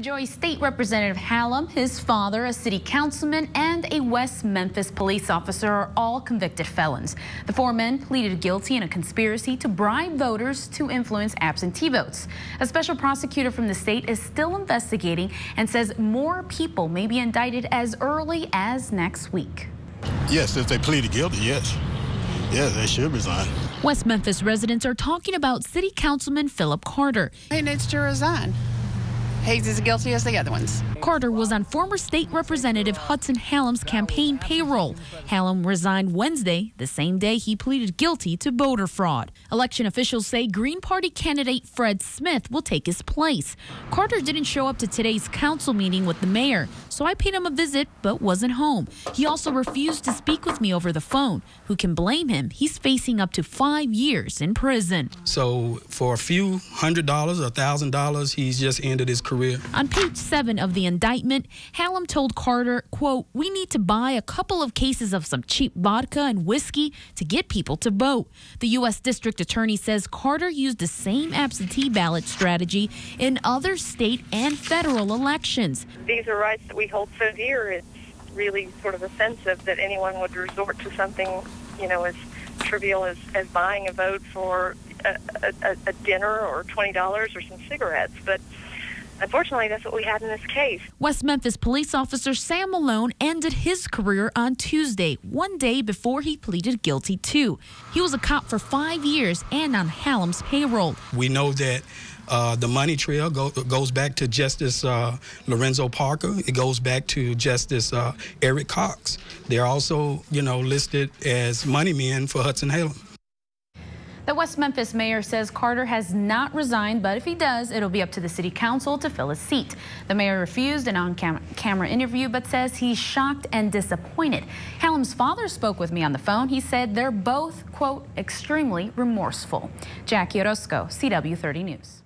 Joy, State Representative Hallam, his father, a city councilman, and a West Memphis police officer are all convicted felons. The four men pleaded guilty in a conspiracy to bribe voters to influence absentee votes. A special prosecutor from the state is still investigating and says more people may be indicted as early as next week. Yes, if they pleaded guilty, yes. Yeah, they should resign. West Memphis residents are talking about City Councilman Philip Carter. He needs to resign. He's as guilty as the other ones. Carter was on former State Representative Hudson Hallam's campaign payroll. Hallam resigned Wednesday, the same day he pleaded guilty to voter fraud. Election officials say Green Party candidate Fred Smith will take his place. Carter didn't show up to today's council meeting with the mayor, so I paid him a visit but wasn't home. He also refused to speak with me over the phone. Who can blame him? He's facing up to 5 years in prison. So for a few $100 or $1,000, he's just ended his career. On page 7 of the indictment, Hallam told Carter, quote, "We need to buy a couple of cases of some cheap vodka and whiskey to get people to vote." The U.S. District Attorney says Carter used the same absentee ballot strategy in other state and federal elections. These are rights that we hold so dear. It's really sort of offensive that anyone would resort to something, as trivial as buying a vote for a dinner or $20 or some cigarettes. But unfortunately, that's what we had in this case. West Memphis police officer Sam Malone ended his career on Tuesday, one day before he pleaded guilty too. He was a cop for 5 years and on Hallam's payroll. We know that the money trail goes back to Justice Lorenzo Parker. It goes back to Justice Eric Cox. They're also, listed as money men for Hudson Hallam. The West Memphis mayor says Carter has not resigned, but if he does, it'll be up to the city council to fill his seat. The mayor refused an on-camera interview, but says he's shocked and disappointed. Hallam's father spoke with me on the phone. He said they're both, quote, extremely remorseful. Jackie Orozco, CW 30 News.